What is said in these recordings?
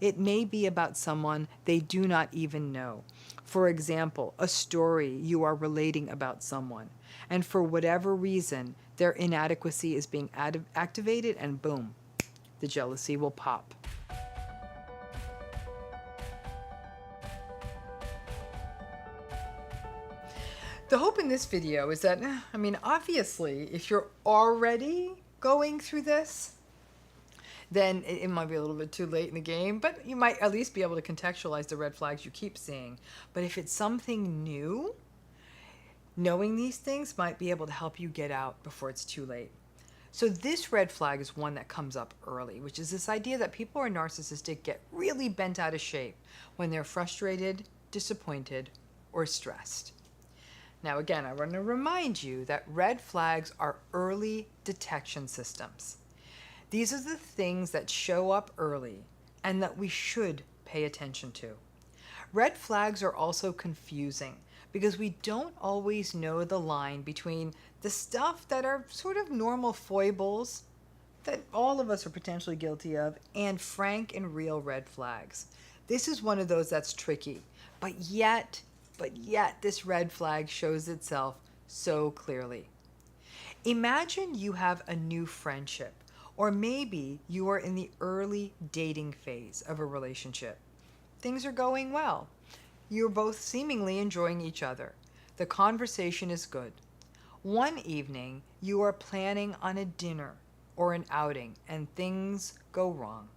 It may be about someone they do not even know. For example, a story you are relating about someone, and for whatever reason, their inadequacy is being activated, and boom, the jealousy will pop. The hope in this video is that, obviously, if you're already going through this, then it might be a little bit too late in the game, but you might at least be able to contextualize the red flags you keep seeing. But if it's something new, knowing these things might be able to help you get out before it's too late. So this red flag is one that comes up early, which is this idea that people who are narcissistic get really bent out of shape when they're frustrated, disappointed, or stressed. Now again, I want to remind you that red flags are early detection systems. These are the things that show up early and that we should pay attention to. Red flags are also confusing because we don't always know the line between the stuff that are sort of normal foibles that all of us are potentially guilty of and frank and real red flags. This is one of those that's tricky, but yet this red flag shows itself so clearly. Imagine you have a new friendship, or maybe you are in the early dating phase of a relationship. Things are going well. You're both seemingly enjoying each other. The conversation is good. One evening, you are planning on a dinner or an outing, and things go wrong.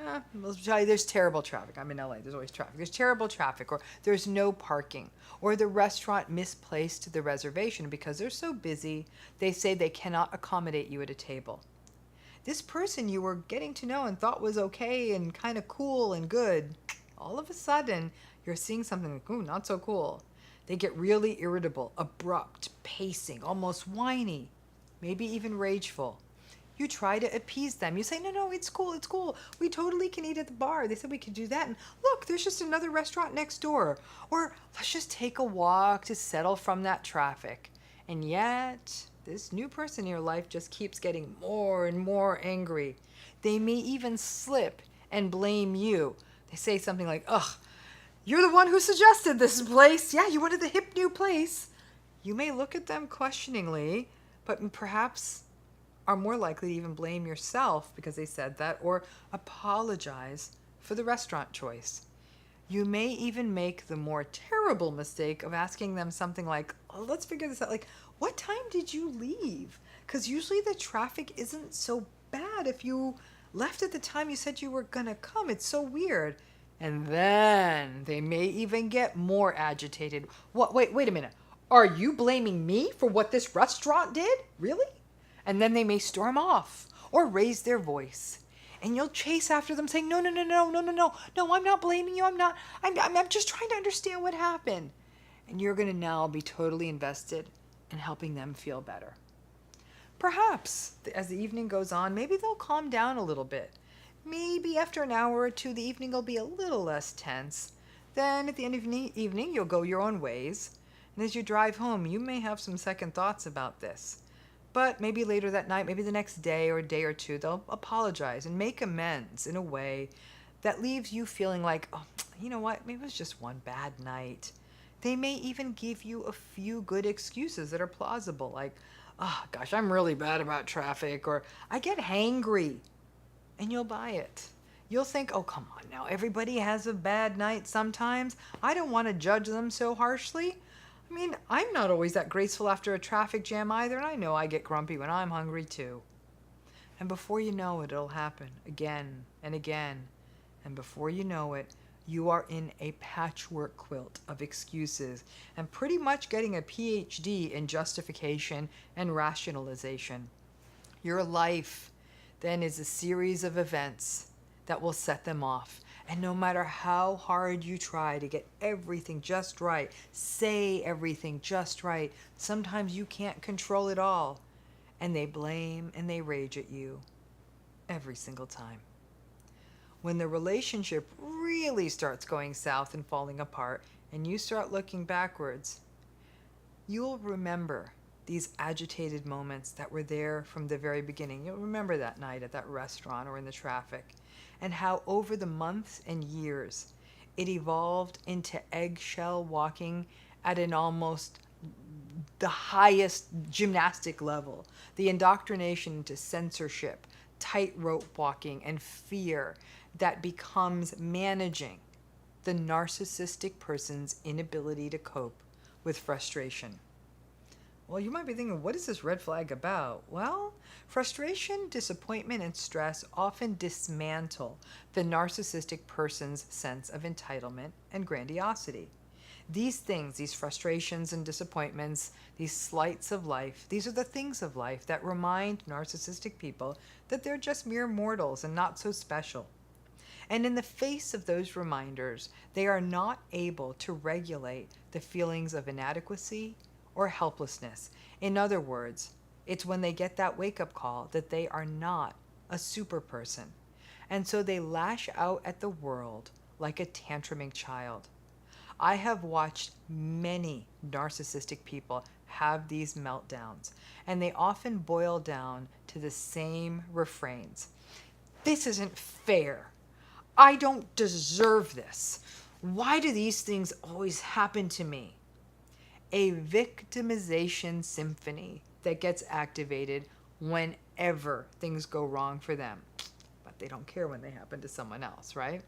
I'll tell you, there's terrible traffic. I'm in LA, there's always traffic. There's terrible traffic, or there's no parking, or the restaurant misplaced the reservation because they're so busy, they say they cannot accommodate you at a table. This person you were getting to know and thought was okay and kind of cool and good, all of a sudden, you're seeing something like, ooh, not so cool. They get really irritable, abrupt, pacing, almost whiny, maybe even rageful. You try to appease them. You say, no, it's cool, it's cool. We totally can eat at the bar. They said we could do that. And look, there's just another restaurant next door. Or let's just take a walk to settle from that traffic. And yet, this new person in your life just keeps getting more and more angry. They may even slip and blame you. They say something like, ugh, you're the one who suggested this place. Yeah, you wanted the hip new place. You may look at them questioningly, but perhaps are more likely to even blame yourself because they said that, or apologize for the restaurant choice. You may even make the more terrible mistake of asking them something like, oh, let's figure this out, like, what time did you leave? Because usually the traffic isn't so bad if you left at the time you said you were gonna come. It's so weird. And then they may even get more agitated. What? Wait a minute. Are you blaming me for what this restaurant did? Really? And then they may storm off or raise their voice. And you'll chase after them saying, no, I'm not blaming you. I'm just trying to understand what happened. And you're going to now be totally invested in helping them feel better. Perhaps as the evening goes on, maybe they'll calm down a little bit. Maybe after an hour or two, the evening will be a little less tense. Then at the end of the evening, you'll go your own ways. And as you drive home, you may have some second thoughts about this. But maybe later that night, maybe the next day or a day or two, they'll apologize and make amends in a way that leaves you feeling like, oh, you know what, maybe it was just one bad night. They may even give you a few good excuses that are plausible, like, oh gosh, I'm really bad about traffic, or I get hangry, and you'll buy it. You'll think, oh, come on now, everybody has a bad night sometimes. I don't want to judge them so harshly. I mean, I'm not always that graceful after a traffic jam either, and I know I get grumpy when I'm hungry too. And before you know it, it'll happen again and again. And before you know it, you are in a patchwork quilt of excuses and pretty much getting a PhD in justification and rationalization. Your life then is a series of events that will set them off. And no matter how hard you try to get everything just right, say everything just right, sometimes you can't control it all. And they blame and they rage at you every single time. When the relationship really starts going south and falling apart, and you start looking backwards, you'll remember these agitated moments that were there from the very beginning. You'll remember that night at that restaurant or in the traffic. and how over the months and years it evolved into eggshell walking at an almost the highest gymnastic level, the indoctrination into censorship, tightrope walking, and fear that becomes managing the narcissistic person's inability to cope with frustration. Well, you might be thinking, what is this red flag about? Well, frustration, disappointment, and stress often dismantle the narcissistic person's sense of entitlement and grandiosity. These things, these frustrations and disappointments, these slights of life, these are the things of life that remind narcissistic people that they're just mere mortals and not so special. And in the face of those reminders, they are not able to regulate the feelings of inadequacy or helplessness. In other words, it's when they get that wake-up call that they are not a super person. And so they lash out at the world like a tantruming child. I have watched many narcissistic people have these meltdowns, and they often boil down to the same refrains. This isn't fair. I don't deserve this. Why do these things always happen to me? A victimization symphony that gets activated whenever things go wrong for them. But they don't care when they happen to someone else, right?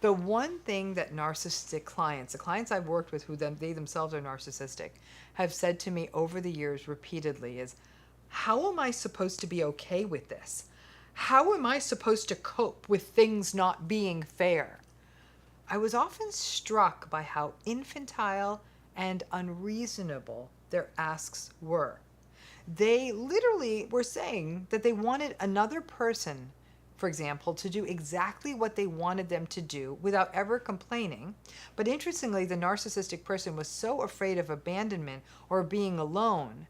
The one thing that narcissistic clients, the clients I've worked with who they themselves are narcissistic, have said to me over the years repeatedly is, how am I supposed to be okay with this? How am I supposed to cope with things not being fair? I was often struck by how infantile and unreasonable their asks were. They literally were saying that they wanted another person, for example, to do exactly what they wanted them to do without ever complaining. But interestingly, the narcissistic person was so afraid of abandonment or being alone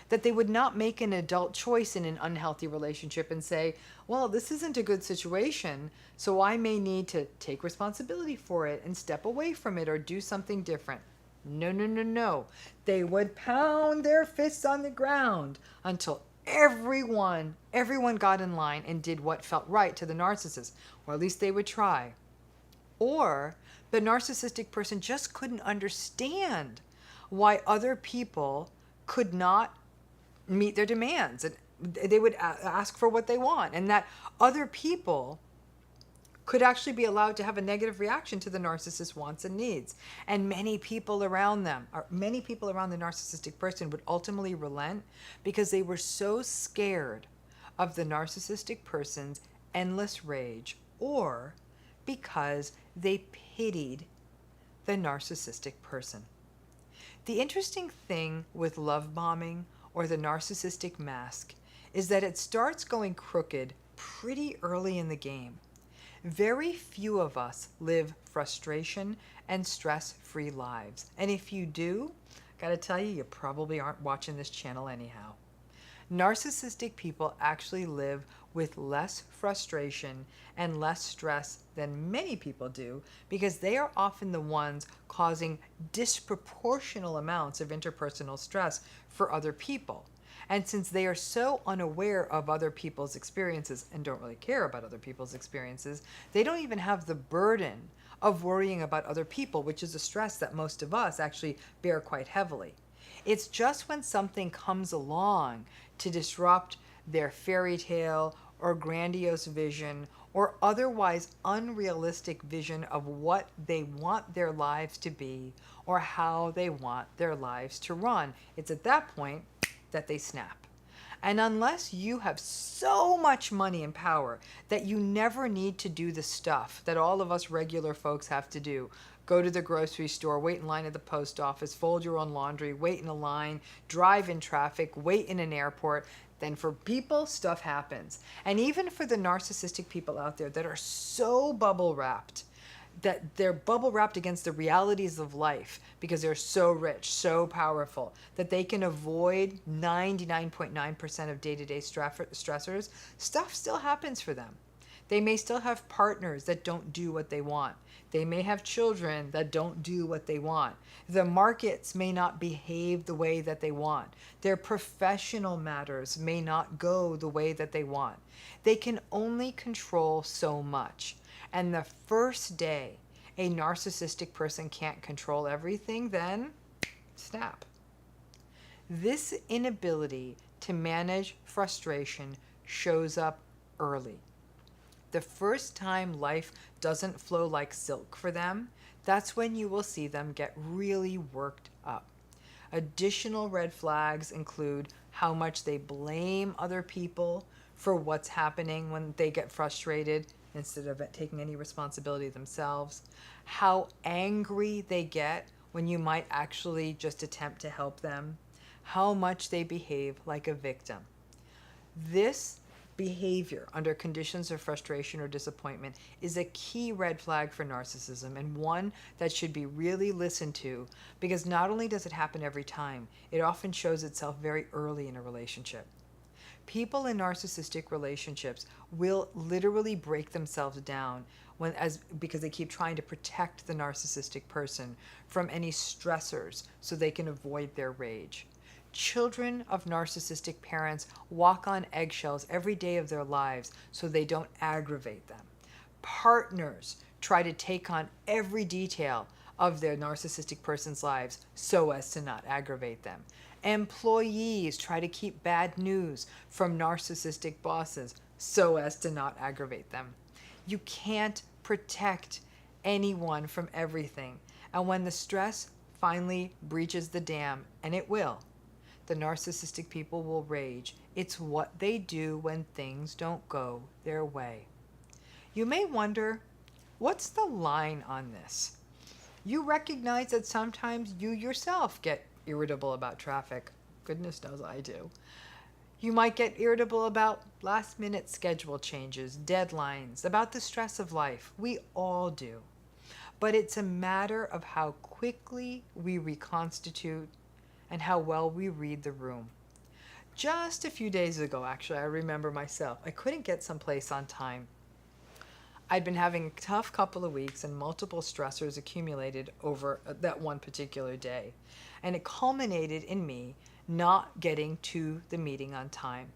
that they would not make an adult choice in an unhealthy relationship and say, well, this isn't a good situation, so I may need to take responsibility for it and step away from it or do something different. No, no, no, no. They would pound their fists on the ground until everyone got in line and did what felt right to the narcissist, or at least they would try. Or the narcissistic person just couldn't understand why other people could not meet their demands, and they would ask for what they want, and that other people could actually be allowed to have a negative reaction to the narcissist's wants and needs. And many people around the narcissistic person would ultimately relent because they were so scared of the narcissistic person's endless rage, or because they pitied the narcissistic person. The interesting thing with love bombing or the narcissistic mask is that it starts going crooked pretty early in the game. Very few of us live frustration and stress-free lives. And if you do, gotta tell you, you probably aren't watching this channel anyhow. Narcissistic people actually live with less frustration and less stress than many people do because they are often the ones causing disproportional amounts of interpersonal stress for other people. And since they are so unaware of other people's experiences and don't really care about other people's experiences, they don't even have the burden of worrying about other people, which is a stress that most of us actually bear quite heavily. It's just when something comes along to disrupt their fairy tale or grandiose vision or otherwise unrealistic vision of what they want their lives to be or how they want their lives to run. It's at that point that they snap. And unless you have so much money and power that you never need to do the stuff that all of us regular folks have to do, go to the grocery store, wait in line at the post office, fold your own laundry, wait in a line, drive in traffic, wait in an airport, then for people, stuff happens. And even for the narcissistic people out there that are so bubble wrapped, that they're bubble wrapped against the realities of life because they're so rich, so powerful, that they can avoid 99.9% of day-to-day stressors, stuff still happens for them. They may still have partners that don't do what they want. They may have children that don't do what they want. The markets may not behave the way that they want. Their professional matters may not go the way that they want. They can only control so much. And the first day a narcissistic person can't control everything, then snap. This inability to manage frustration shows up early. The first time life doesn't flow like silk for them, that's when you will see them get really worked up. Additional red flags include how much they blame other people for what's happening when they get frustrated instead of taking any responsibility themselves, how angry they get when you might actually just attempt to help them, how much they behave like a victim. This behavior under conditions of frustration or disappointment is a key red flag for narcissism, and one that should be really listened to, because not only does it happen every time, it often shows itself very early in a relationship. People in narcissistic relationships will literally break themselves down because they keep trying to protect the narcissistic person from any stressors so they can avoid their rage. Children of narcissistic parents walk on eggshells every day of their lives so they don't aggravate them. Partners try to take on every detail of their narcissistic person's lives so as to not aggravate them. Employees try to keep bad news from narcissistic bosses so as to not aggravate them. You can't protect anyone from everything. And when the stress finally breaches the dam, and it will, the narcissistic people will rage. It's what they do when things don't go their way. You may wonder, what's the line on this? You recognize that sometimes you yourself get irritable about traffic. Goodness knows I do. You might get irritable about last-minute schedule changes, deadlines, about the stress of life. We all do. But it's a matter of how quickly we reconstitute and how well we read the room. Just a few days ago, actually, I remember myself, I couldn't get someplace on time. I'd been having a tough couple of weeks and multiple stressors accumulated over that one particular day. And it culminated in me not getting to the meeting on time.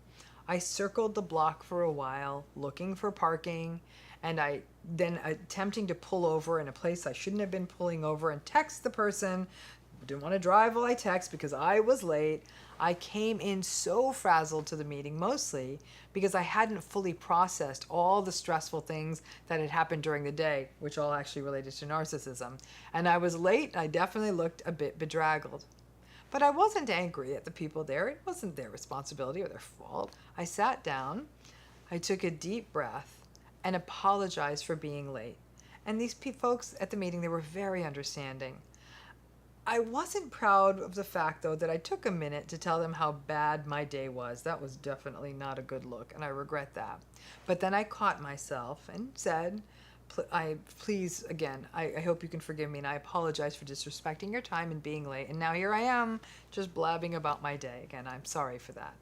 I circled the block for a while, looking for parking, and I then attempting to pull over in a place I shouldn't have been pulling over and text the person. Didn't want to drive while I text because I was late. I came in so frazzled to the meeting, mostly because I hadn't fully processed all the stressful things that had happened during the day, which all actually related to narcissism. And I was late, and I definitely looked a bit bedraggled. But I wasn't angry at the people there. It wasn't their responsibility or their fault. I sat down, I took a deep breath, and apologized for being late. And these folks at the meeting, they were very understanding. I wasn't proud of the fact, though, that I took a minute to tell them how bad my day was. That was definitely not a good look, and I regret that. But then I caught myself and said, please, again, I hope you can forgive me, and I apologize for disrespecting your time and being late. And now here I am, just blabbing about my day. Again, I'm sorry for that.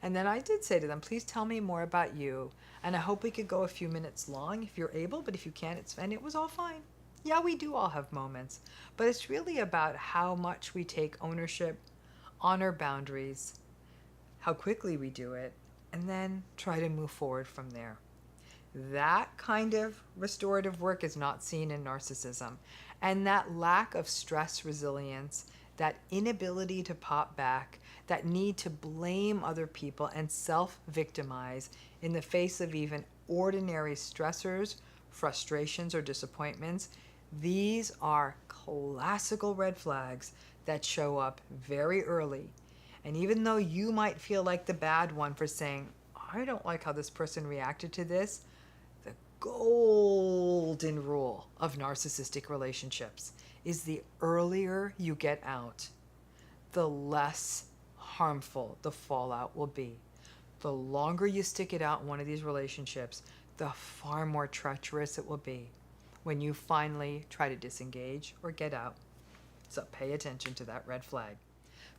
And then I did say to them, please tell me more about you, and I hope we could go a few minutes long if you're able, but if you can't, and it was all fine. Yeah, we do all have moments, but it's really about how much we take ownership, honor boundaries, how quickly we do it, and then try to move forward from there. That kind of restorative work is not seen in narcissism, and that lack of stress resilience, that inability to pop back, that need to blame other people and self-victimize in the face of even ordinary stressors, frustrations, or disappointments, these are classical red flags that show up very early. And even though you might feel like the bad one for saying, I don't like how this person reacted to this, the golden rule of narcissistic relationships is the earlier you get out, the less harmful the fallout will be. The longer you stick it out in one of these relationships, the far more treacherous it will be when you finally try to disengage or get out. So pay attention to that red flag.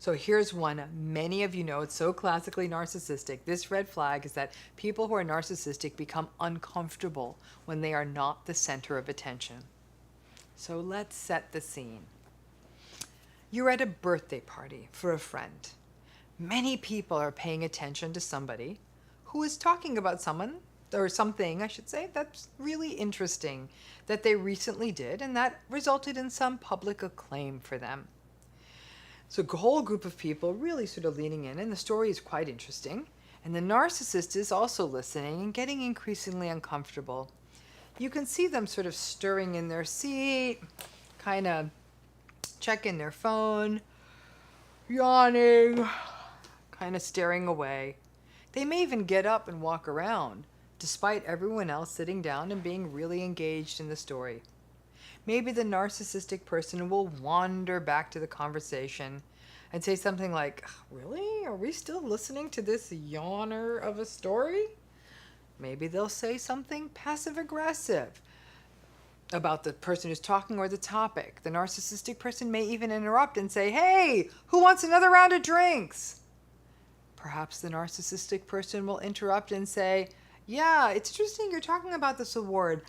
So here's one many of you know, it's so classically narcissistic. This red flag is that people who are narcissistic become uncomfortable when they are not the center of attention. So let's set the scene. You're at a birthday party for a friend. Many people are paying attention to somebody who is talking about someone, or something, I should say, that's really interesting that they recently did, and that resulted in some public acclaim for them. So a whole group of people really sort of leaning in, and the story is quite interesting. And the narcissist is also listening and getting increasingly uncomfortable. You can see them sort of stirring in their seat, kind of checking their phone, yawning, kind of staring away. They may even get up and walk around, despite everyone else sitting down and being really engaged in the story. Maybe the narcissistic person will wander back to the conversation and say something like, "Really? Are we still listening to this yawner of a story?" Maybe they'll say something passive-aggressive about the person who's talking or the topic. The narcissistic person may even interrupt and say, "Hey, who wants another round of drinks?" Perhaps the narcissistic person will interrupt and say, "Yeah, it's interesting you're talking about this award.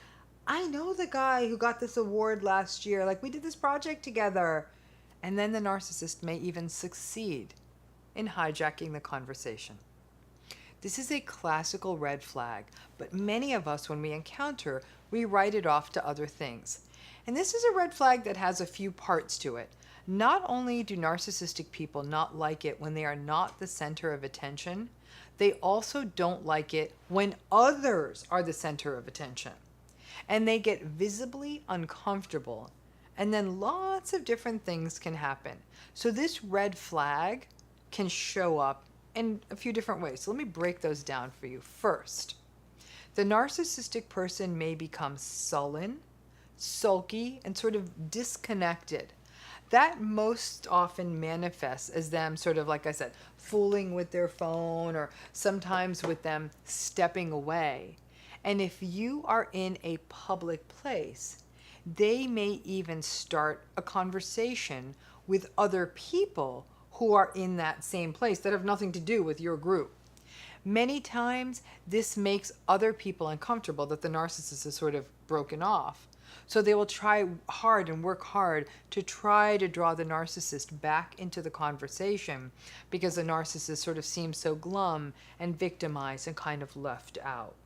I know the guy who got this award last year. Like, we did this project together." And then the narcissist may even succeed in hijacking the conversation. This is a classical red flag, but many of us, when we encounter, we write it off to other things. And this is a red flag that has a few parts to it. Not only do narcissistic people not like it when they are not the center of attention, they also don't like it when others are the center of attention. And they get visibly uncomfortable, and then lots of different things can happen. So this red flag can show up in a few different ways. So let me break those down for you. First, the narcissistic person may become sullen, sulky, and sort of disconnected. That most often manifests as them sort of, like I said, fooling with their phone, or sometimes with them stepping away. And if you are in a public place, they may even start a conversation with other people who are in that same place that have nothing to do with your group. Many times, this makes other people uncomfortable that the narcissist is sort of broken off. So they will try hard and work hard to try to draw the narcissist back into the conversation, because the narcissist sort of seems so glum and victimized and kind of left out.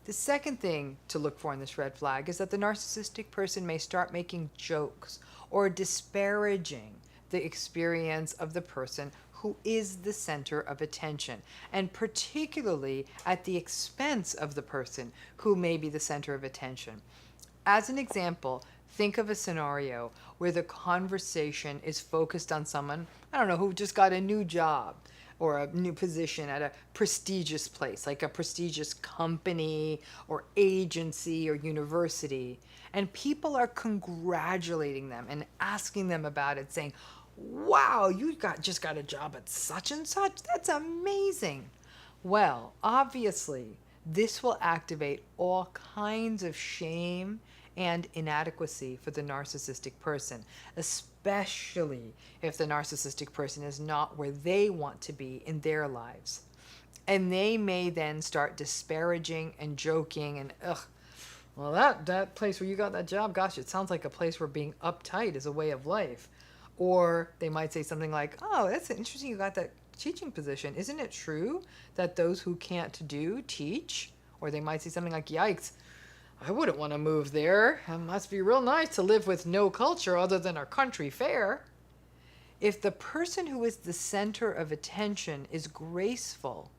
The second thing to look for in this red flag is that the narcissistic person may start making jokes or disparaging the experience of the person who is the center of attention, and particularly at the expense of the person who may be the center of attention. As an example, think of a scenario where the conversation is focused on someone, I don't know, who just got a new job or a new position at a prestigious place, like a prestigious company or agency or university. And people are congratulating them and asking them about it, saying, "Wow, you just got a job at such and such. That's amazing." Well, obviously, this will activate all kinds of shame and inadequacy for the narcissistic person, especially if the narcissistic person is not where they want to be in their lives. And they may then start disparaging and joking and, well, that place where you got that job, gosh, it sounds like a place where being uptight is a way of life. Or they might say something like, "Oh, that's interesting you got that teaching position. Isn't it true that those who can't do teach?" Or they might say something like, "Yikes, I wouldn't want to move there. It must be real nice to live with no culture other than our country fair." If the person who is the center of attention is graceful,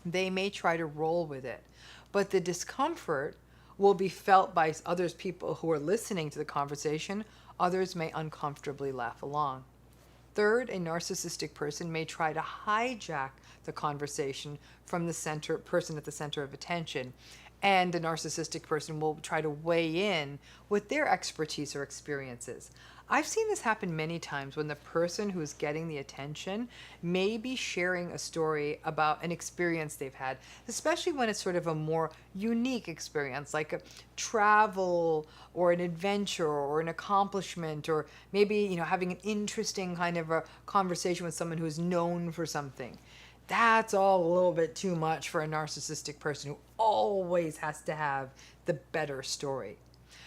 they may try to roll with it. But the discomfort will be felt by others, people who are listening to the conversation. Others may uncomfortably laugh along. Third, a narcissistic person may try to hijack the conversation from the person at the center of attention, And the narcissistic person will try to weigh in with their expertise or experiences. I've seen this happen many times when the person who's getting the attention may be sharing a story about an experience they've had, especially when it's sort of a more unique experience, like a travel or an adventure or an accomplishment, or maybe, having an interesting kind of a conversation with someone who's known for something. That's all a little bit too much for a narcissistic person who always has to have the better story.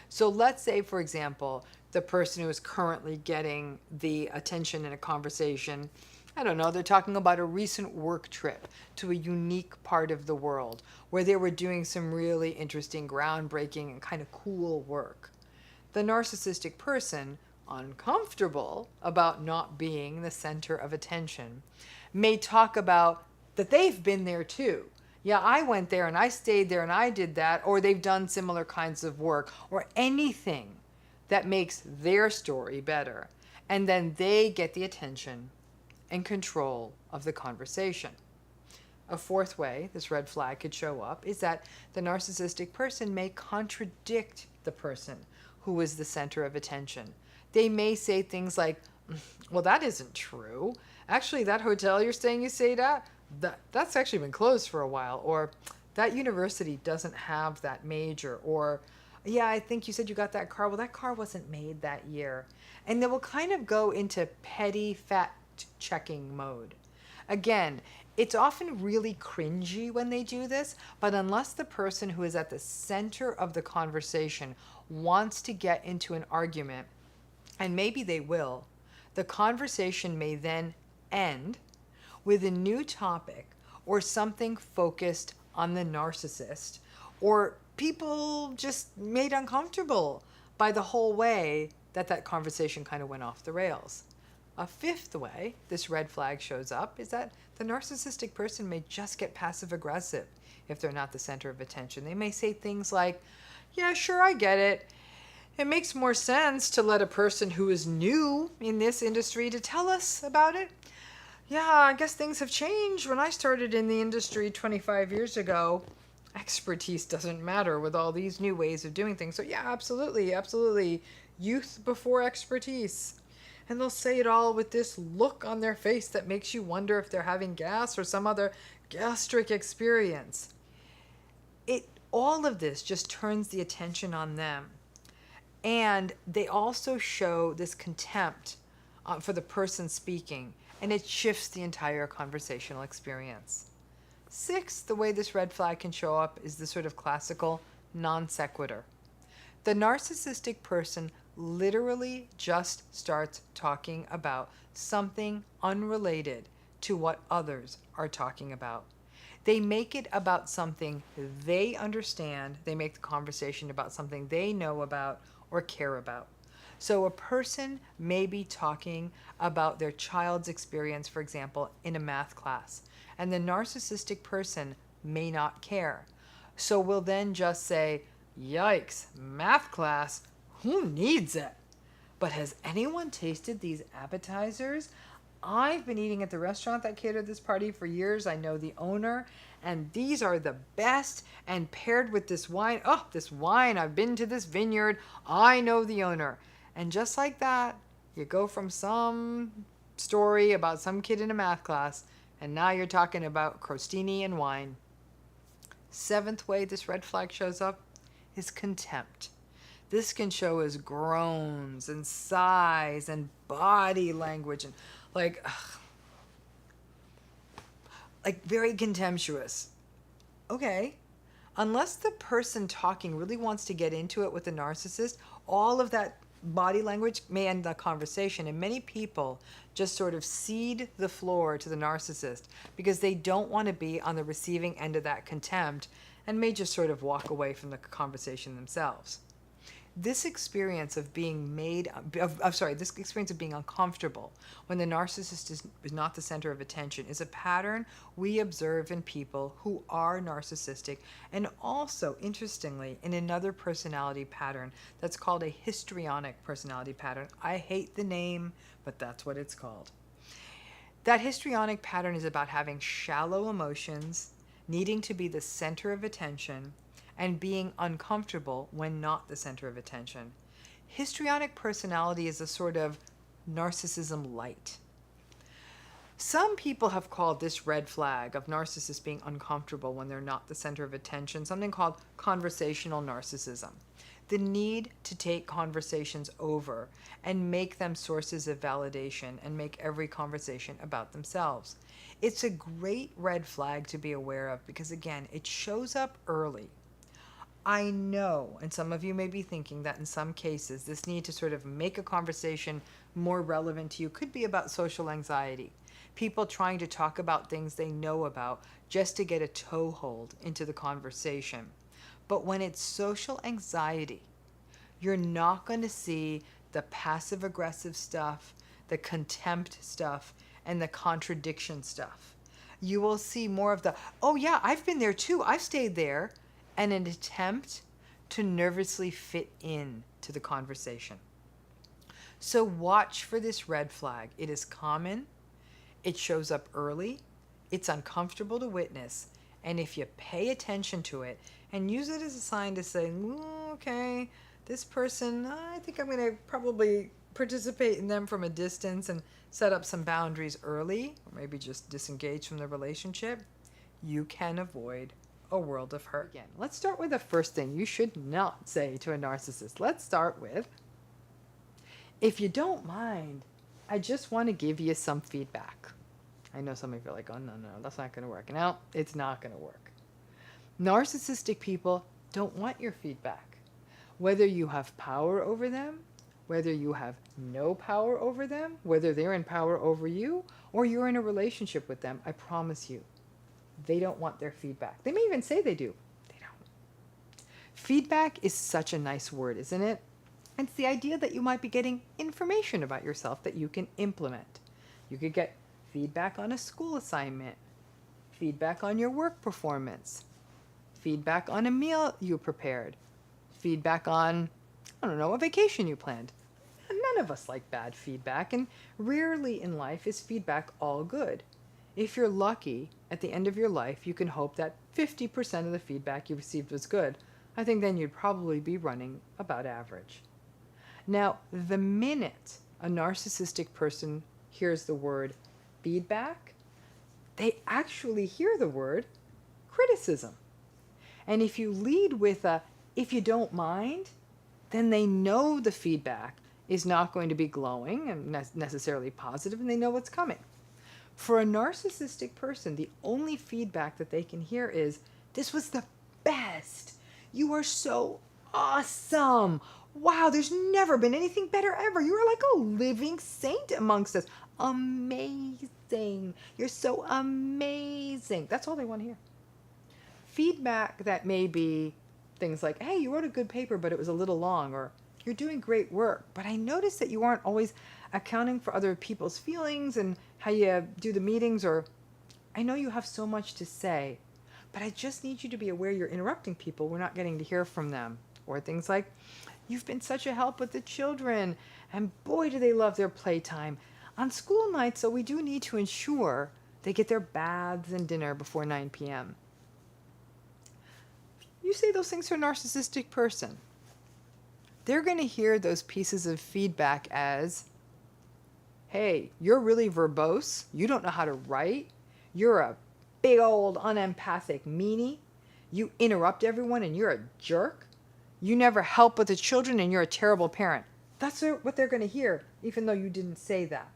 So let's say, for example, the person who is currently getting the attention in a conversation, I don't know, they're talking about a recent work trip to a unique part of the world where they were doing some really interesting, groundbreaking, and kind of cool work. The narcissistic person, uncomfortable about not being the center of attention, may talk about that they've been there too. Yeah, I went there and I stayed there and I did that, or they've done similar kinds of work, or anything that makes their story better. And then they get the attention and control of the conversation. A fourth way this red flag could show up is that the narcissistic person may contradict the person who is the center of attention. They may say things like, well, that isn't true. Actually, that hotel you're staying, you stayed at, that's actually been closed for a while. Or that university doesn't have that major. Or, yeah, I think you said you got that car. Well, that car wasn't made that year. And they will kind of go into petty fact-checking mode. Again, it's often really cringy when they do this, but unless the person who is at the center of the conversation wants to get into an argument, and maybe they will, the conversation may then end with a new topic or something focused on the narcissist, or people just made uncomfortable by the whole way that conversation kind of went off the rails. A fifth way this red flag shows up is that the narcissistic person may just get passive aggressive if they're not the center of attention. They may say things like, yeah, sure, I get it. It makes more sense to let a person who is new in this industry to tell us about it. Yeah, I guess things have changed. When I started in the industry 25 years ago, expertise doesn't matter with all these new ways of doing things. So yeah, absolutely, absolutely. Youth before expertise. And they'll say it all with this look on their face that makes you wonder if they're having gas or some other gastric experience. All of this just turns the attention on them. And they also show this contempt for the person speaking, and it shifts the entire conversational experience. Sixth, the way this red flag can show up is the sort of classical non sequitur. The narcissistic person literally just starts talking about something unrelated to what others are talking about. They make it about something they understand. They make the conversation about something they know about or care about. So a person may be talking about their child's experience, for example, in a math class, and the narcissistic person may not care. So we'll then just say, yikes, math class, who needs it? But has anyone tasted these appetizers? I've been eating at the restaurant that catered this party for years. I know the owner, and these are the best, and paired with this wine, oh, this wine, I've been to this vineyard, I know the owner. And just like that, you go from some story about some kid in a math class, and now you're talking about crostini and wine. Seventh way this red flag shows up is contempt. This can show as groans and sighs and body language and like very contemptuous. Okay, unless the person talking really wants to get into it with the narcissist, all of that body language may end the conversation, and many people just sort of cede the floor to the narcissist because they don't want to be on the receiving end of that contempt and may just sort of walk away from the conversation themselves. This experience of being this experience of being uncomfortable when the narcissist is not the center of attention is a pattern we observe in people who are narcissistic, and also, interestingly, in another personality pattern that's called a histrionic personality pattern. I hate the name, but that's what it's called. That histrionic pattern is about having shallow emotions, needing to be the center of attention, and being uncomfortable when not the center of attention. Histrionic personality is a sort of narcissism light. Some people have called this red flag of narcissists being uncomfortable when they're not the center of attention something called conversational narcissism. The need to take conversations over and make them sources of validation and make every conversation about themselves. It's a great red flag to be aware of because, again, it shows up early. I know, and some of you may be thinking that in some cases, this need to sort of make a conversation more relevant to you could be about social anxiety. People trying to talk about things they know about just to get a toehold into the conversation. But when it's social anxiety, you're not going to see the passive-aggressive stuff, the contempt stuff, and the contradiction stuff. You will see more of the, oh yeah, I've been there too, I've stayed there, and an attempt to nervously fit in to the conversation. So watch for this red flag. It is common, it shows up early, it's uncomfortable to witness, and if you pay attention to it and use it as a sign to say, okay, this person, I think I'm going to probably participate in them from a distance and set up some boundaries early, or maybe just disengage from the relationship, you can avoid a world of hurt. Again, let's start with the first thing you should not say to a narcissist. Let's start with, if you don't mind, I just want to give you some feedback. I know some of you are like, oh, no, that's not going to work. No, it's not going to work. Narcissistic people don't want your feedback. Whether you have power over them, whether you have no power over them, whether they're in power over you, or you're in a relationship with them, I promise you, they don't want their feedback. They may even say they do. They don't. Feedback is such a nice word, isn't it? It's the idea that you might be getting information about yourself that you can implement. You could get feedback on a school assignment, feedback on your work performance, feedback on a meal you prepared, feedback on, I don't know, a vacation you planned. None of us like bad feedback, and rarely in life is feedback all good. If you're lucky, at the end of your life, you can hope that 50% of the feedback you received was good. I think then you'd probably be running about average. Now, the minute a narcissistic person hears the word feedback, they actually hear the word criticism. And if you lead with a, if you don't mind, then they know the feedback is not going to be glowing and necessarily positive, and they know what's coming. For a narcissistic person, the only feedback that they can hear is, this was the best. You are so awesome. Wow, there's never been anything better ever. You are like a living saint amongst us. Amazing. You're so amazing. That's all they want to hear. Feedback that may be things like, hey, you wrote a good paper, but it was a little long, or you're doing great work, but I noticed that you aren't always accounting for other people's feelings and how you do the meetings, or I know you have so much to say, but I just need you to be aware you're interrupting people. We're not getting to hear from them. Or things like, you've been such a help with the children, and boy, do they love their playtime. On school nights, so we do need to ensure they get their baths and dinner before 9 p.m. You say those things to a narcissistic person. They're going to hear those pieces of feedback as, hey, you're really verbose. You don't know how to write. You're a big old unempathic meanie. You interrupt everyone and you're a jerk. You never help with the children and you're a terrible parent. That's what they're going to hear, even though you didn't say that.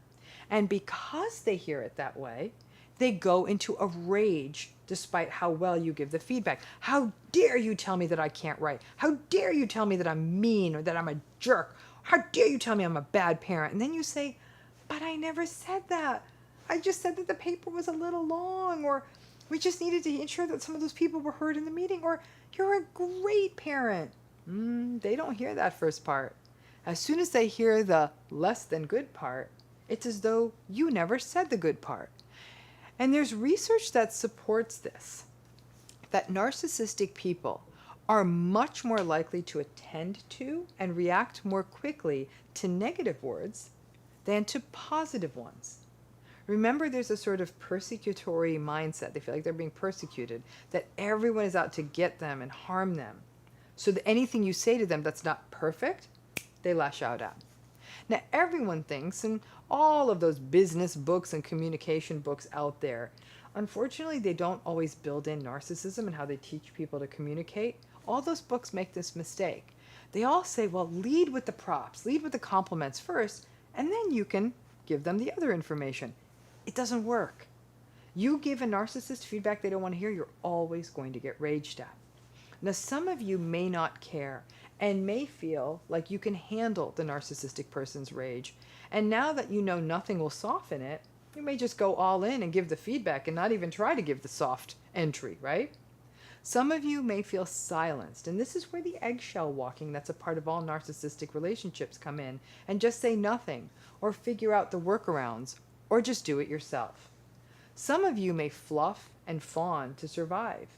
And because they hear it that way, they go into a rage despite how well you give the feedback. How dare you tell me that I can't write? How dare you tell me that I'm mean or that I'm a jerk? How dare you tell me I'm a bad parent? And then you say, but I never said that. I just said that the paper was a little long, or we just needed to ensure that some of those people were heard in the meeting, or you're a great parent. They don't hear that first part. As soon as they hear the less than good part, it's as though you never said the good part. And there's research that supports this, that narcissistic people are much more likely to attend to and react more quickly to negative words than to positive ones. Remember, there's a sort of persecutory mindset. They feel like they're being persecuted, that everyone is out to get them and harm them. So that anything you say to them that's not perfect, they lash out at. Now, everyone thinks, and all of those business books and communication books out there, unfortunately, they don't always build in narcissism and how they teach people to communicate. All those books make this mistake. They all say, well, lead with the props, lead with the compliments first, and then you can give them the other information. It doesn't work. You give a narcissist feedback they don't want to hear, you're always going to get raged at. Now, some of you may not care and may feel like you can handle the narcissistic person's rage. And now that you know nothing will soften it, you may just go all in and give the feedback and not even try to give the soft entry, right? Some of you may feel silenced, and this is where the eggshell walking that's a part of all narcissistic relationships come in, and just say nothing, or figure out the workarounds, or just do it yourself. Some of you may fluff and fawn to survive.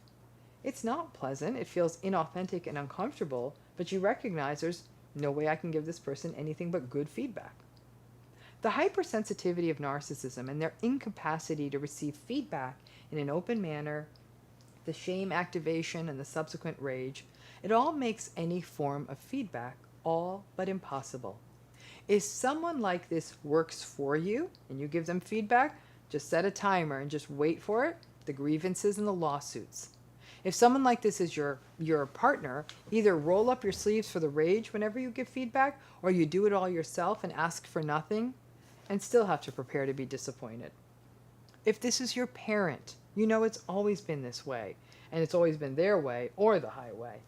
It's not pleasant, it feels inauthentic and uncomfortable, but you recognize there's no way I can give this person anything but good feedback. The hypersensitivity of narcissism and their incapacity to receive feedback in an open manner, the shame activation and the subsequent rage, it all makes any form of feedback all but impossible. If someone like this works for you and you give them feedback, just set a timer and just wait for it, the grievances and the lawsuits. If someone like this is your partner, either roll up your sleeves for the rage whenever you give feedback, or you do it all yourself and ask for nothing and still have to prepare to be disappointed. If this is your parent, you know it's always been this way, and it's always been their way or the highway.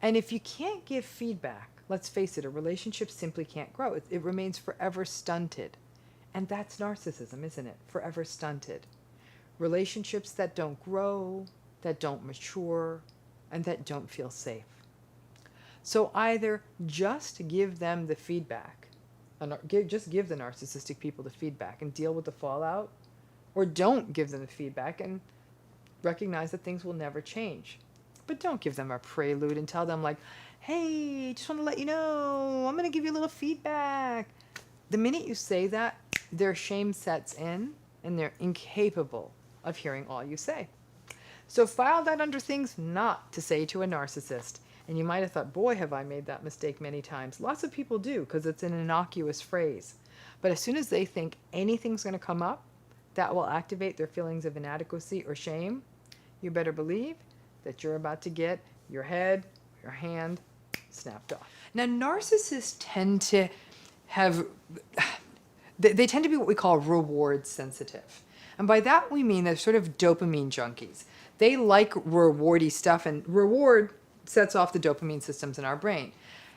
And if you can't give feedback, let's face it, a relationship simply can't grow. It remains forever stunted. And that's narcissism, isn't it? Forever stunted. Relationships that don't grow, that don't mature, and that don't feel safe. So either just give them the feedback, just give the narcissistic people the feedback and deal with the fallout, or don't give them the feedback and recognize that things will never change. But don't give them a prelude and tell them like, hey, just want to let you know, I'm going to give you a little feedback. The minute you say that, their shame sets in and they're incapable of hearing all you say. So file that under things not to say to a narcissist. And you might have thought, boy, have I made that mistake many times. Lots of people do because it's an innocuous phrase. But as soon as they think anything's going to come up that will activate their feelings of inadequacy or shame, you better believe that you're about to get your head, your hand snapped off. Now, narcissists tend to have, they tend to be what we call reward sensitive. And by that we mean they're sort of dopamine junkies. They like rewardy stuff, and reward sets off the dopamine systems in our brain.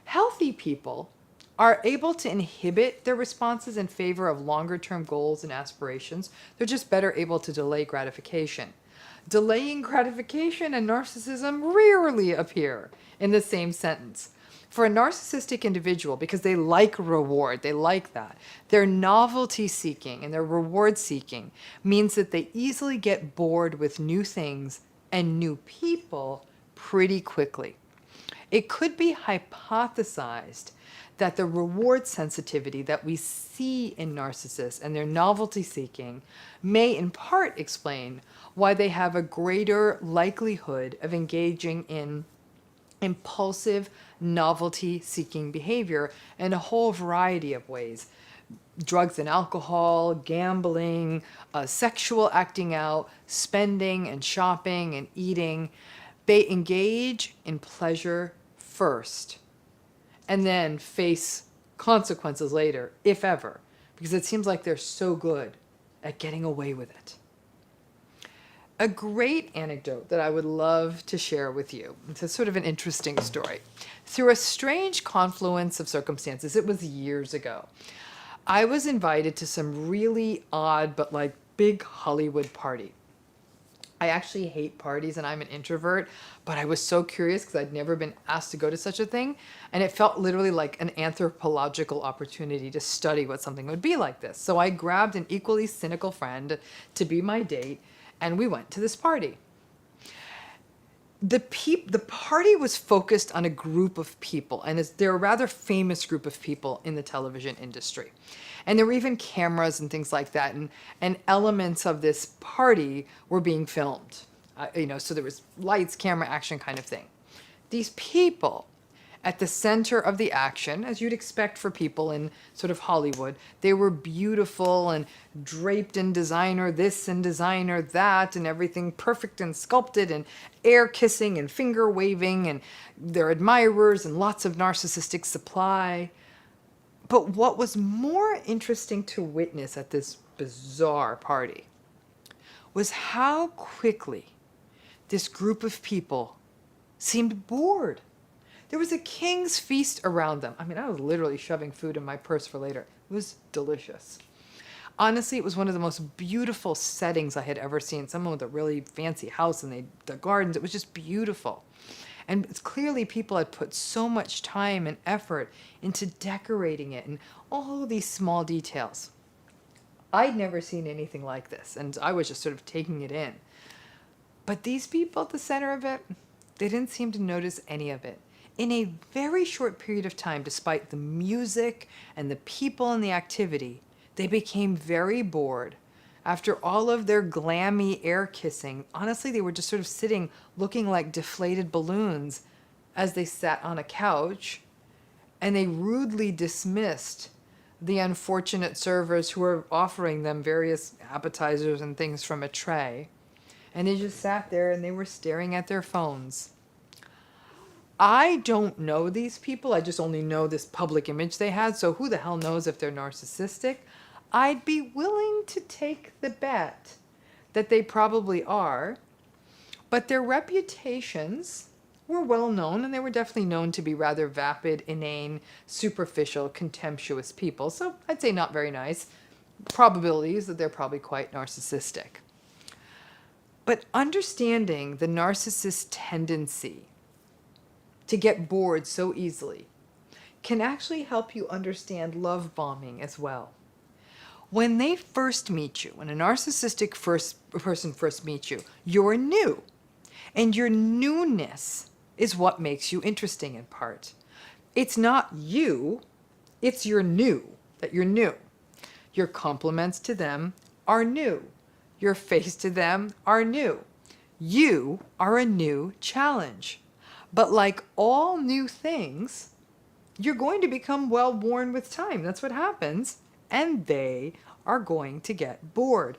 Healthy people are able to inhibit their responses in favor of longer-term goals and aspirations. They're just better able to delay gratification. Delaying gratification and narcissism rarely appear in the same sentence. For a narcissistic individual, because they like reward, they like that, their novelty seeking and their reward seeking means that they easily get bored with new things and new people pretty quickly. It could be hypothesized that the reward sensitivity that we see in narcissists and their novelty seeking may in part explain why they have a greater likelihood of engaging in impulsive novelty-seeking behavior in a whole variety of ways. Drugs and alcohol, gambling, sexual acting out, spending and shopping and eating. They engage in pleasure first and then face consequences later, if ever, because it seems like they're so good at getting away with it. A great anecdote that I would love to share with you. It's sort of an interesting story. Through a strange confluence of circumstances, it was years ago, I was invited to some really odd but like big Hollywood party. I actually hate parties and I'm an introvert, but I was so curious because I'd never been asked to go to such a thing. And it felt literally like an anthropological opportunity to study what something would be like this. So I grabbed an equally cynical friend to be my date, and we went to this party. the party was focused on a group of people, and they're a rather famous group of people in the television industry. And there were even cameras and things like that, and elements of this party were being filmed. So there was lights, camera, action kind of thing. These people at the center of the action, as you'd expect for people in sort of Hollywood, they were beautiful and draped in designer this and designer that, and everything perfect and sculpted, and air kissing and finger waving, and their admirers and lots of narcissistic supply. But what was more interesting to witness at this bizarre party was how quickly this group of people seemed bored. There was a king's feast around them. I mean, I was literally shoving food in my purse for later. It was delicious. Honestly, it was one of the most beautiful settings I had ever seen. Someone with a really fancy house and the gardens. It was just beautiful. And it's clearly people had put so much time and effort into decorating it and all these small details. I'd never seen anything like this, and I was just sort of taking it in. But these people at the center of it, they didn't seem to notice any of it. In a very short period of time, despite the music and the people and the activity, they became very bored. After all of their glammy air kissing, honestly, they were just sort of sitting looking like deflated balloons as they sat on a couch, and they rudely dismissed the unfortunate servers who were offering them various appetizers and things from a tray. And they just sat there and they were staring at their phones. I don't know these people. I just only know this public image they had. So who the hell knows if they're narcissistic? I'd be willing to take the bet that they probably are. But their reputations were well known, and they were definitely known to be rather vapid, inane, superficial, contemptuous people. So I'd say not very nice. Probability is that they're probably quite narcissistic. But understanding the narcissist tendency to get bored so easily can actually help you understand love bombing as well. When they first meet you, when a narcissistic person first meets you, you're new. And your newness is what makes you interesting in part. It's not you, it's your new, that you're new. Your compliments to them are new. Your face to them are new. You are a new challenge. But like all new things, you're going to become well-worn with time. That's what happens. And they are going to get bored.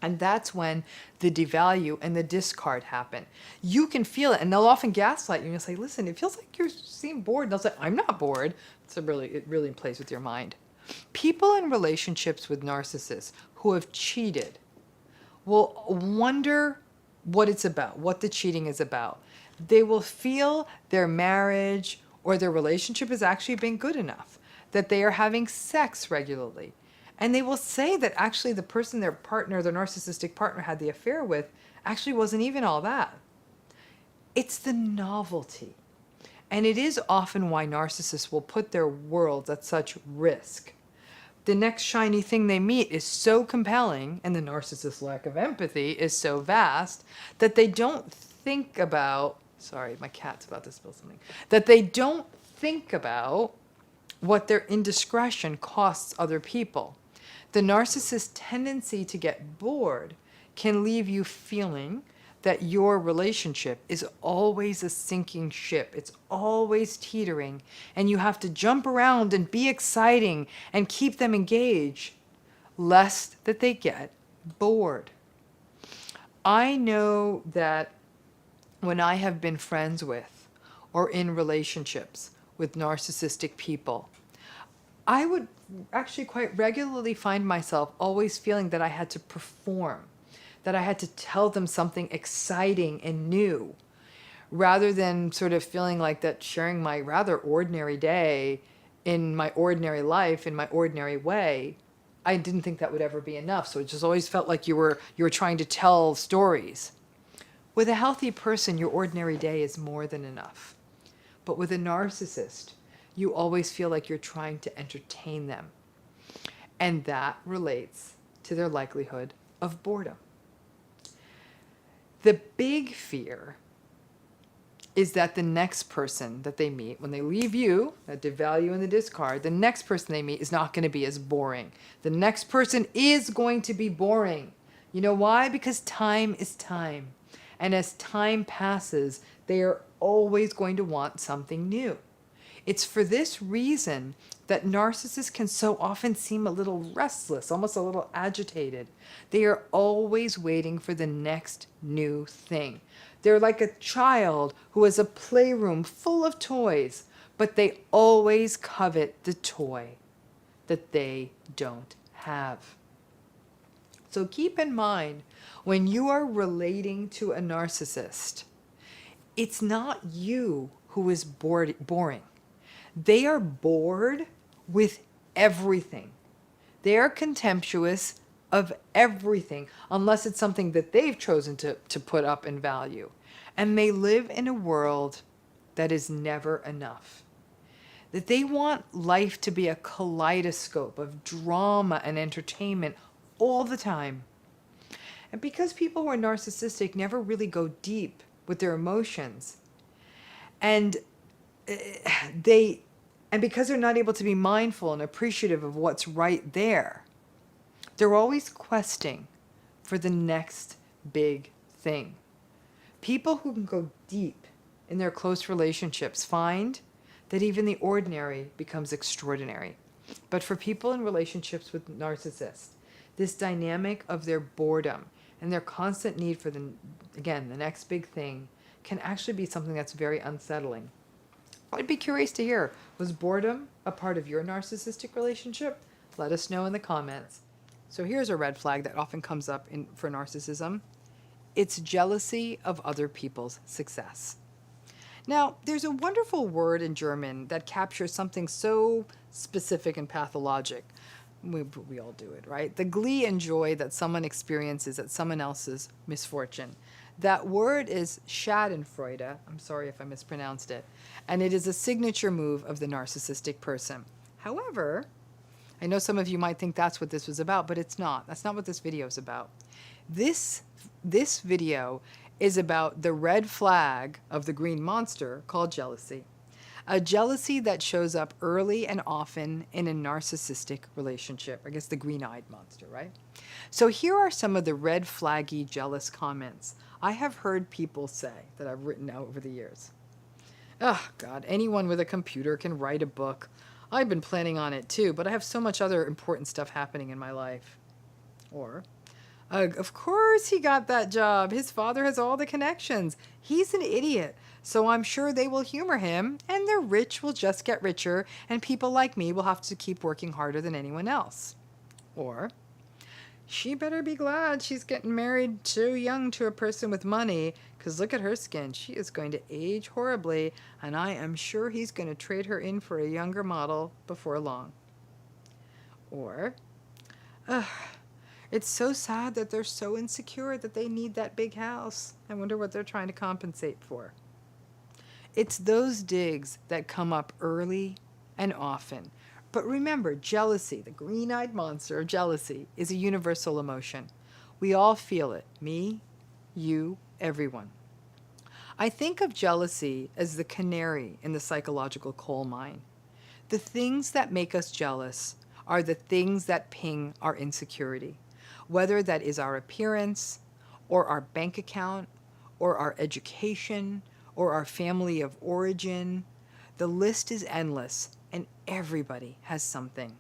And that's when the devalue and the discard happen. You can feel it, and they'll often gaslight you and say, listen, it feels like you seem bored. And they'll say, I'm not bored. It really plays with your mind. People in relationships with narcissists who have cheated will wonder what it's about, what the cheating is about. They will feel their marriage or their relationship has actually been good enough, that they are having sex regularly. And they will say that actually the person their narcissistic partner had the affair with actually wasn't even all that. It's the novelty. And it is often why narcissists will put their worlds at such risk. The next shiny thing they meet is so compelling, and the narcissist's lack of empathy is so vast, that they don't think about, sorry, my cat's about to spill something, that they don't think about what their indiscretion costs other people. The narcissist's tendency to get bored can leave you feeling that your relationship is always a sinking ship. It's always teetering, and you have to jump around and be exciting and keep them engaged, lest that they get bored. I know that when I have been friends with or in relationships with narcissistic people, I would actually quite regularly find myself always feeling that I had to perform, that I had to tell them something exciting and new, rather than sort of feeling like that sharing my rather ordinary day in my ordinary life, in my ordinary way. I didn't think that would ever be enough. So it just always felt like you were trying to tell stories. With a healthy person, your ordinary day is more than enough. But with a narcissist, you always feel like you're trying to entertain them. And that relates to their likelihood of boredom. The big fear is that the next person that they meet, when they leave you, that devalue in the discard, the next person they meet is not going to be as boring. The next person is going to be boring. You know why? Because time is time. And as time passes, they are always going to want something new. It's for this reason that narcissists can so often seem a little restless, almost a little agitated. They are always waiting for the next new thing. They're like a child who has a playroom full of toys, but they always covet the toy that they don't have. So keep in mind, when you are relating to a narcissist, it's not you who is boring. They are bored with everything. They are contemptuous of everything, unless it's something that they've chosen to put up in value. And they live in a world that is never enough. That they want life to be a kaleidoscope of drama and entertainment all the time. And because people who are narcissistic never really go deep with their emotions, and because they're not able to be mindful and appreciative of what's right there, they're always questing for the next big thing. People who can go deep in their close relationships find that even the ordinary becomes extraordinary. But for people in relationships with narcissists, this dynamic of their boredom and their constant need for the next big thing can actually be something that's very unsettling. I'd be curious to hear, was boredom a part of your narcissistic relationship? Let us know in the comments. So here's a red flag that often comes up for narcissism. It's jealousy of other people's success. Now, there's a wonderful word in German that captures something so specific and pathologic. We all do it, right? The glee and joy that someone experiences at someone else's misfortune. That word is Schadenfreude. I'm sorry if I mispronounced it. And it is a signature move of the narcissistic person. However, I know some of you might think that's what this was about, but it's not. That's not what this video is about. This video is about the red flag of the green monster called jealousy. A jealousy that shows up early and often in a narcissistic relationship. I guess the green-eyed monster, right? So here are some of the red flaggy jealous comments I have heard people say that I've written out over the years. Oh, God, anyone with a computer can write a book. I've been planning on it too, but I have so much other important stuff happening in my life. Or, of course he got that job. His father has all the connections. He's an idiot. So I'm sure they will humor him, and the rich will just get richer, and people like me will have to keep working harder than anyone else. Or, she better be glad she's getting married too young to a person with money, because look at her skin. She is going to age horribly, and I am sure he's going to trade her in for a younger model before long. Or, it's so sad that they're so insecure that they need that big house. I wonder what they're trying to compensate for. It's those digs that come up early and often. But remember, jealousy, the green-eyed monster of jealousy, is a universal emotion. We all feel it. Me, you, everyone. I think of jealousy as the canary in the psychological coal mine. The things that make us jealous are the things that ping our insecurity, whether that is our appearance, or our bank account, or our education, or our family of origin. The list is endless, and everybody has something.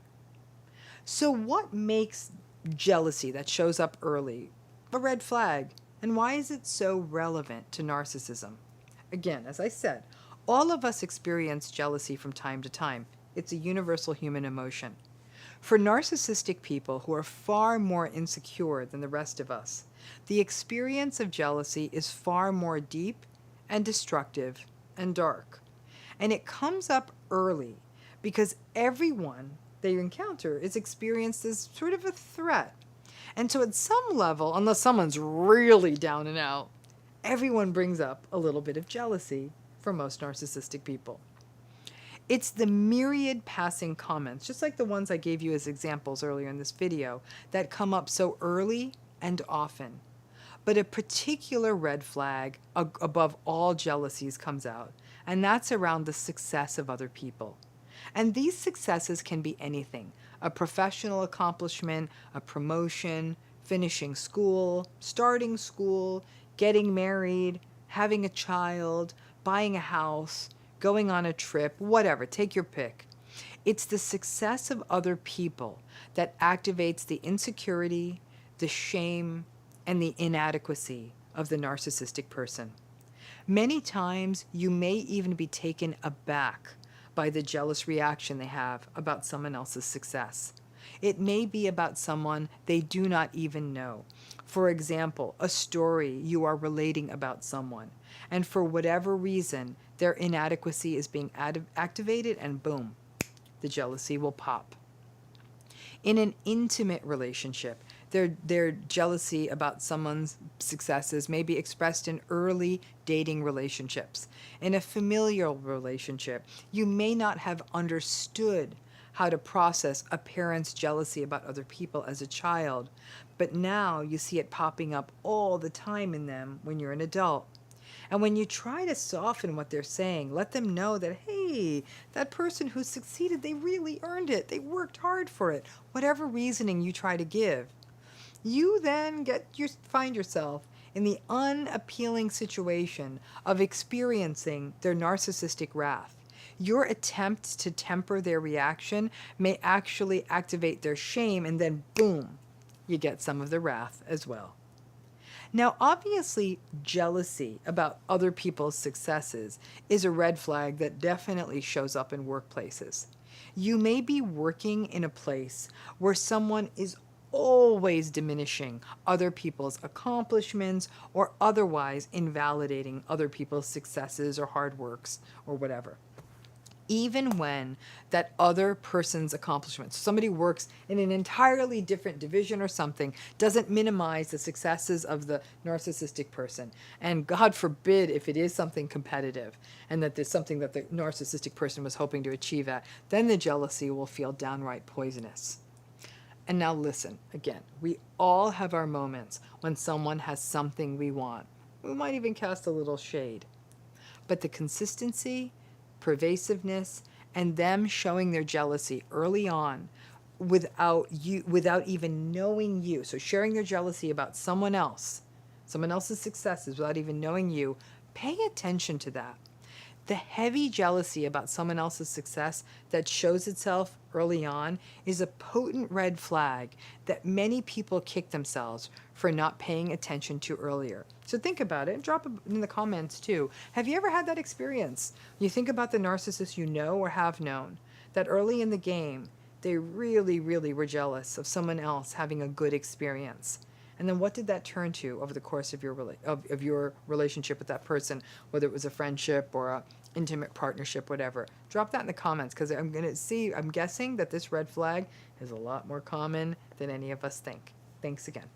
So what makes jealousy that shows up early a red flag, and why is it so relevant to narcissism? Again, as I said, all of us experience jealousy from time to time. It's a universal human emotion. For narcissistic people who are far more insecure than the rest of us, the experience of jealousy is far more deep and destructive and dark. And it comes up early because everyone they encounter is experienced as sort of a threat. And so at some level, unless someone's really down and out, everyone brings up a little bit of jealousy for most narcissistic people. It's the myriad passing comments, just like the ones I gave you as examples earlier in this video, that come up so early and often. But a particular red flag above all jealousies comes out, and that's around the success of other people. And these successes can be anything: a professional accomplishment, a promotion, finishing school, starting school, getting married, having a child, buying a house, going on a trip, whatever, take your pick. It's the success of other people that activates the insecurity, the shame, and the inadequacy of the narcissistic person. Many times, you may even be taken aback by the jealous reaction they have about someone else's success. It may be about someone they do not even know. For example, a story you are relating about someone, and for whatever reason, their inadequacy is being activated, and boom, the jealousy will pop. In an intimate relationship, their jealousy about someone's successes may be expressed in early dating relationships. In a familial relationship, you may not have understood how to process a parent's jealousy about other people as a child, but now you see it popping up all the time in them when you're an adult. And when you try to soften what they're saying, let them know that, hey, that person who succeeded, they really earned it. They worked hard for it. Whatever reasoning you try to give, you then find yourself in the unappealing situation of experiencing their narcissistic wrath. Your attempt to temper their reaction may actually activate their shame, and then boom, you get some of the wrath as well. Now, obviously, jealousy about other people's successes is a red flag that definitely shows up in workplaces. You may be working in a place where someone is always diminishing other people's accomplishments or otherwise invalidating other people's successes or hard works or whatever. Even when that other person's accomplishments, somebody works in an entirely different division or something, doesn't minimize the successes of the narcissistic person. And God forbid if it is something competitive and that there's something that the narcissistic person was hoping to achieve at, then the jealousy will feel downright poisonous. And now listen, again, we all have our moments when someone has something we want. We might even cast a little shade. But the consistency, pervasiveness, and them showing their jealousy early on without even knowing you. So sharing their jealousy about someone else's successes without even knowing you, pay attention to that. The heavy jealousy about someone else's success that shows itself early on is a potent red flag that many people kick themselves for not paying attention to earlier. So think about it and drop it in the comments too. Have you ever had that experience? You think about the narcissist you know or have known, that early in the game, they really, really were jealous of someone else having a good experience. And then what did that turn to over the course of your relationship with that person, whether it was a friendship or a intimate partnership, whatever? Drop that in the comments, because I'm guessing that this red flag is a lot more common than any of us think. Thanks again.